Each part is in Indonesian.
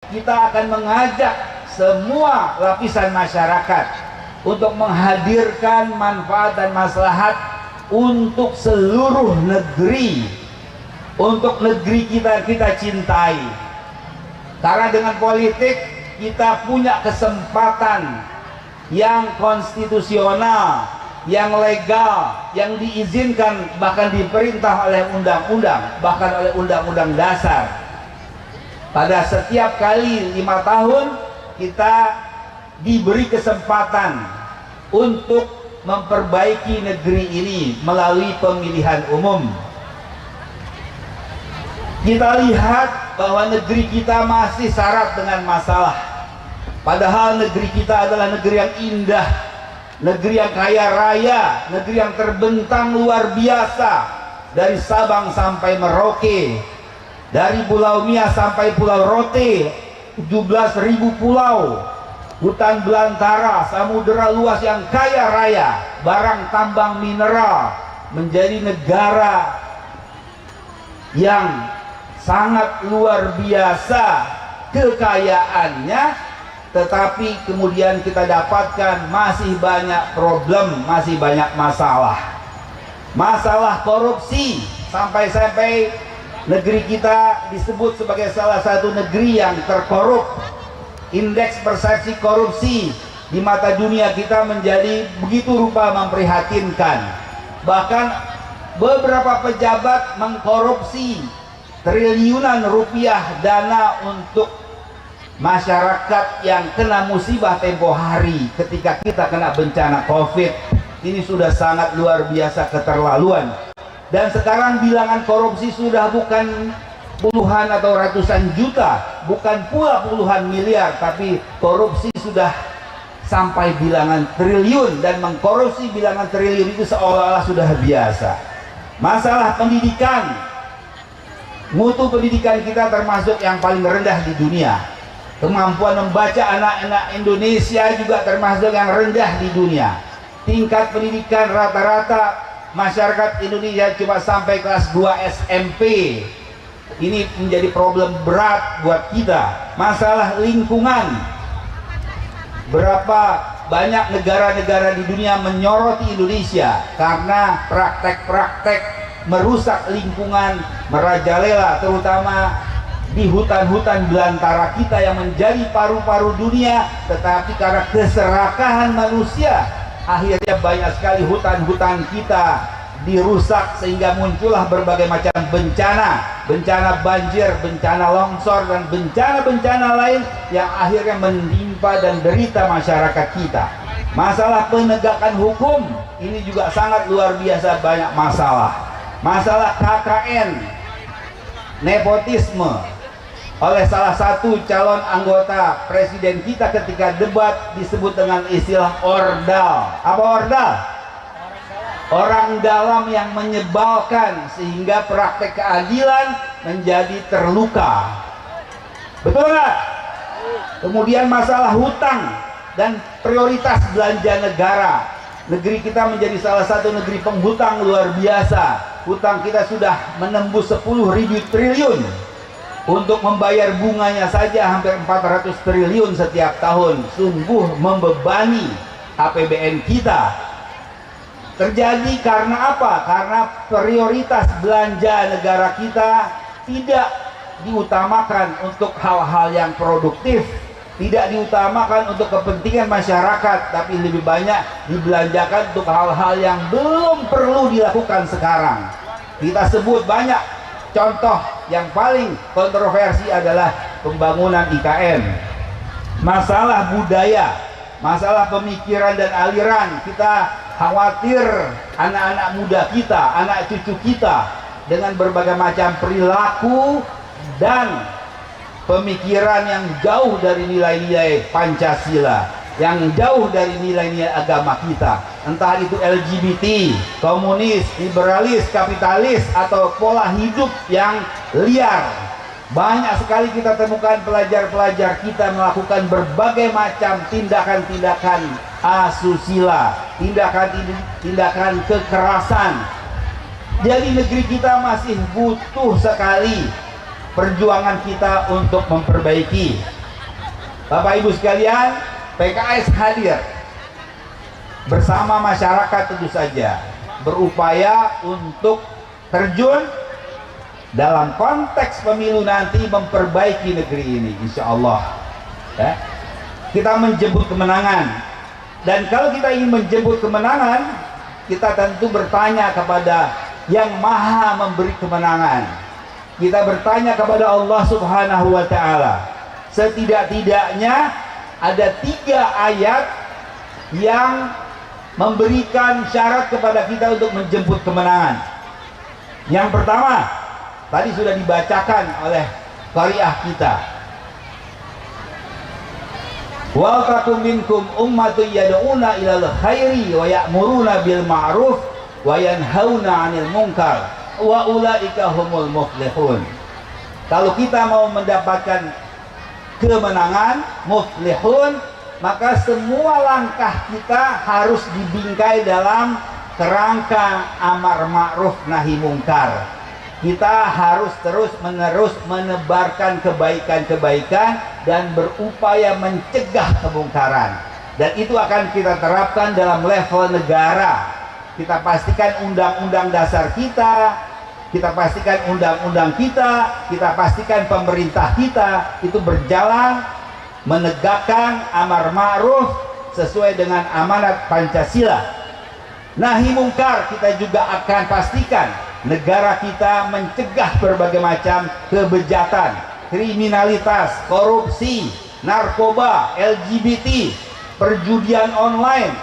kita akan mengajak semua lapisan masyarakat untuk menghadirkan manfaat dan maslahat untuk seluruh negeri, untuk negeri kita cintai. Karena dengan politik kita punya kesempatan yang konstitusional, yang legal, yang diizinkan, bahkan diperintah oleh undang-undang, bahkan oleh undang-undang dasar. Pada setiap kali 5 tahun kita diberi kesempatan untuk memperbaiki negeri ini melalui pemilihan umum. Kita lihat bahwa negeri kita masih syarat dengan masalah. Padahal negeri kita adalah negeri yang indah, negeri yang kaya raya, negeri yang terbentang luar biasa. Dari Sabang sampai Merauke, dari Pulau Mia sampai Pulau Rote, 17.000 pulau, hutan belantara, samudera luas yang kaya raya, barang tambang mineral, menjadi negara yang sangat luar biasa kekayaannya. Tetapi kemudian kita dapatkan masih banyak problem, masih banyak masalah. Masalah korupsi, sampai-sampai negeri kita disebut sebagai salah satu negeri yang terkorup. Indeks persepsi korupsi di mata dunia kita menjadi begitu rupa memprihatinkan. Bahkan beberapa pejabat mengkorupsi triliunan rupiah dana untuk masyarakat yang kena musibah tempo hari ketika kita kena bencana COVID. Ini sudah sangat luar biasa keterlaluan. Dan sekarang bilangan korupsi sudah bukan puluhan atau ratusan juta, bukan pula puluhan miliar, tapi korupsi sudah sampai bilangan triliun, dan mengkorupsi bilangan triliun itu seolah-olah sudah biasa. Masalah pendidikan, mutu pendidikan kita termasuk yang paling rendah di dunia. Kemampuan membaca anak-anak Indonesia juga termasuk yang rendah di dunia. Tingkat pendidikan rata-rata masyarakat Indonesia cuma sampai kelas 2 SMP. Ini menjadi problem berat buat kita. Masalah lingkungan, berapa banyak negara-negara di dunia menyoroti Indonesia karena praktek-praktek merusak lingkungan merajalela, terutama di hutan-hutan belantara kita yang menjadi paru-paru dunia. Tetapi karena keserakahan manusia, akhirnya banyak sekali hutan-hutan kita dirusak, sehingga muncullah berbagai macam bencana, bencana banjir, bencana longsor, dan bencana-bencana lain yang akhirnya menimpa dan derita masyarakat kita. Masalah penegakan hukum ini juga sangat luar biasa banyak masalah. Masalah KKN, nepotisme oleh salah satu calon anggota presiden kita ketika debat disebut dengan istilah ordal. Apa ordal? Orang dalam yang menyebalkan sehingga praktek keadilan menjadi terluka. Betul nggak? Kemudian masalah hutang dan prioritas belanja negara. Negeri kita menjadi salah satu negeri penghutang luar biasa. Hutang kita sudah menembus 10.000 triliun. Untuk membayar bunganya saja hampir 400 triliun setiap tahun. Sungguh membebani APBN kita. Terjadi karena apa? Karena prioritas belanja negara kita tidak diutamakan untuk hal-hal yang produktif, tidak diutamakan untuk kepentingan masyarakat, tapi lebih banyak dibelanjakan untuk hal-hal yang belum perlu dilakukan sekarang. Kita sebut banyak contoh. Yang paling kontroversi adalah pembangunan IKN. Masalah budaya, masalah pemikiran dan aliran. Kita khawatir anak-anak muda kita, anak cucu kita dengan berbagai macam perilaku dan pemikiran yang jauh dari nilai-nilai Pancasila, yang jauh dari nilai-nilai agama kita. Entah itu LGBT, komunis, liberalis, kapitalis, atau pola hidup yang liar. Banyak sekali kita temukan pelajar-pelajar kita melakukan berbagai macam tindakan-tindakan asusila, tindakan-tindakan kekerasan. Jadi negeri kita masih butuh sekali perjuangan kita untuk memperbaiki. Bapak Ibu sekalian, PKS hadir bersama masyarakat tentu saja berupaya untuk terjun dalam konteks pemilu nanti memperbaiki negeri ini, insya Allah. Kita menjemput kemenangan, dan kalau kita ingin menjemput kemenangan, kita tentu bertanya kepada yang maha memberi kemenangan. Kita bertanya kepada Allah Subhanahu wa Ta'ala. Setidak-tidaknya ada 3 ayat yang memberikan syarat kepada kita untuk menjemput kemenangan. Yang pertama, tadi sudah dibacakan oleh qari'ah kita. Wal takum minkum ummatun yad'una ilal khairi wa ya'muruna bil ma'ruf wa yanhauna 'anil munkar wa ulaika humul muflihun. Kalau kita mau mendapatkan kemenangan, muflihun, maka semua langkah kita harus dibingkai dalam kerangka amar ma'ruf nahi mungkar. Kita harus terus-menerus menebarkan kebaikan-kebaikan dan berupaya mencegah kemungkaran. Dan itu akan kita terapkan dalam level negara. Kita pastikan undang-undang dasar kita pastikan undang-undang kita pastikan pemerintah kita itu berjalan menegakkan amar ma'ruf sesuai dengan amanat Pancasila. Nahi mungkar, kita juga akan pastikan negara kita mencegah berbagai macam kebejatan, kriminalitas, korupsi, narkoba, LGBT, perjudian online,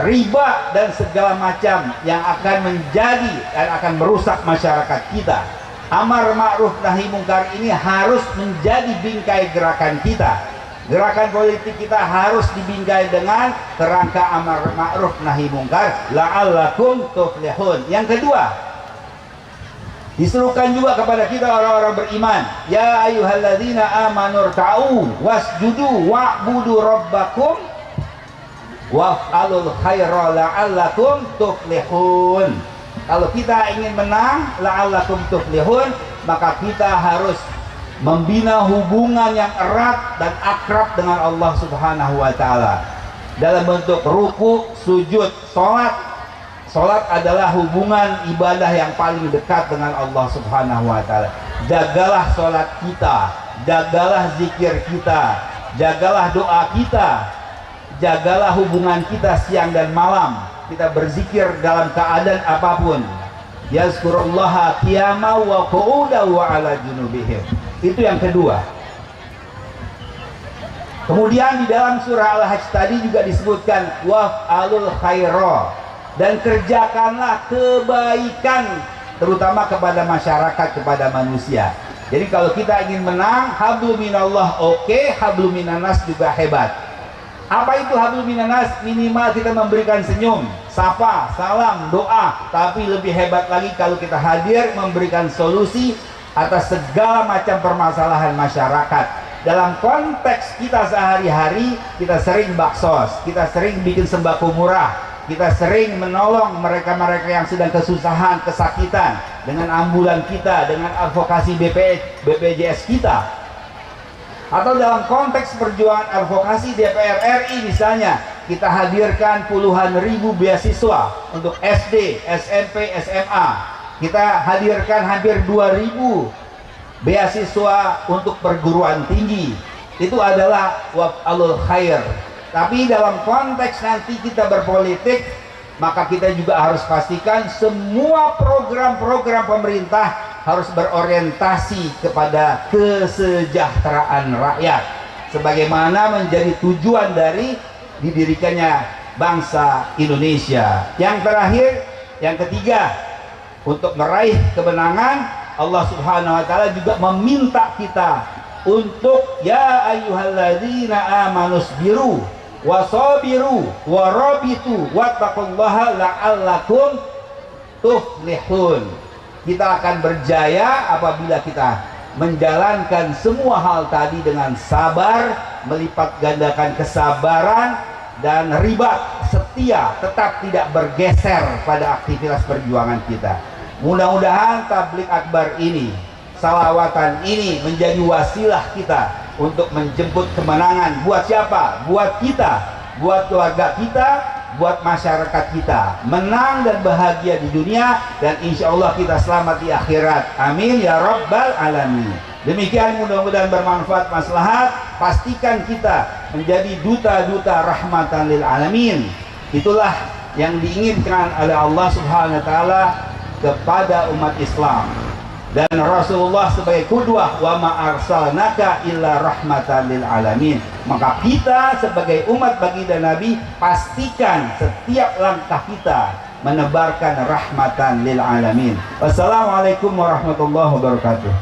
riba, dan segala macam yang akan menjadi dan akan merusak masyarakat kita. Amar ma'ruf nahi mungkar ini harus menjadi bingkai gerakan kita. Gerakan politik kita harus dibingkai dengan kerangka amar ma'ruf nahi mungkar, la'allakum tuflihun. Yang kedua, disuruhkan juga kepada kita orang-orang beriman, ya ayyuhalladzina amanu rka'u wasjudu wa'budu rabbakum waf'alul khaira la'allakum tuflihun. Kalau kita ingin menang, la'allakum tuflihun, maka kita harus membina hubungan yang erat dan akrab dengan Allah Subhanahu wa Ta'ala dalam bentuk ruku, sujud, sholat. Sholat adalah hubungan ibadah yang paling dekat dengan Allah Subhanahu wa Ta'ala. Jagalah sholat kita, jagalah zikir kita, jagalah doa kita, jagalah hubungan kita siang dan malam. Kita berzikir dalam keadaan apapun. Yazkurullaha qiyama wa qu'uda wa ala junubihim. Itu yang kedua. Kemudian di dalam surah Al-Hajj tadi juga disebutkan waf'alul khaira, dan kerjakanlah kebaikan terutama kepada masyarakat, kepada manusia. Jadi kalau kita ingin menang, hablum minallah oke, hablum minanas juga hebat. Apa itu hablum minanas? Minimal kita memberikan senyum, sapa, salam, doa. Tapi lebih hebat lagi kalau kita hadir memberikan solusi atas segala macam permasalahan masyarakat. Dalam konteks kita sehari-hari, kita sering baksos, kita sering bikin sembako murah, kita sering menolong mereka-mereka yang sedang kesusahan, kesakitan dengan ambulan kita, dengan advokasi BPJS kita. Atau dalam konteks perjuangan advokasi DPR RI misalnya, kita hadirkan puluhan ribu beasiswa untuk SD, SMP, SMA. Kita hadirkan hampir 2.000 beasiswa untuk perguruan tinggi. Itu adalah waf'alul khair. Tapi dalam konteks nanti kita berpolitik, maka kita juga harus pastikan semua program-program pemerintah harus berorientasi kepada kesejahteraan rakyat, sebagaimana menjadi tujuan dari didirikannya bangsa Indonesia. Yang terakhir, yang ketiga, untuk meraih kemenangan, Allah Subhanahu wa Ta'ala juga meminta kita untuk ya ayyuhalladzina amanusbiru wasabiru warabitu wattaqullaha la'allakum tuflihun. Kita akan berjaya apabila kita menjalankan semua hal tadi dengan sabar, melipat gandakan kesabaran dan ribat, setia, tetap tidak bergeser pada aktivitas perjuangan kita. Mudah-mudahan tablik akbar ini salawatan ini menjadi wasilah kita untuk menjemput kemenangan. Buat siapa? Buat kita, buat keluarga kita, buat masyarakat kita, menang dan bahagia di dunia, dan insya Allah kita selamat di akhirat. Amin ya rabbal alamin. Demikian, mudah-mudahan bermanfaat, maslahat. Pastikan kita menjadi duta-duta rahmatan lil alamin. Itulah yang diinginkan oleh Allah Subhanahu wa taala kepada umat Islam. Dan Rasulullah sebagai qudwah, wa ma arsalnaka illa rahmatan lil alamin. Maka kita sebagai umat baginda Nabi, pastikan setiap langkah kita menebarkan rahmatan lil alamin. Wassalamualaikum warahmatullahi wabarakatuh.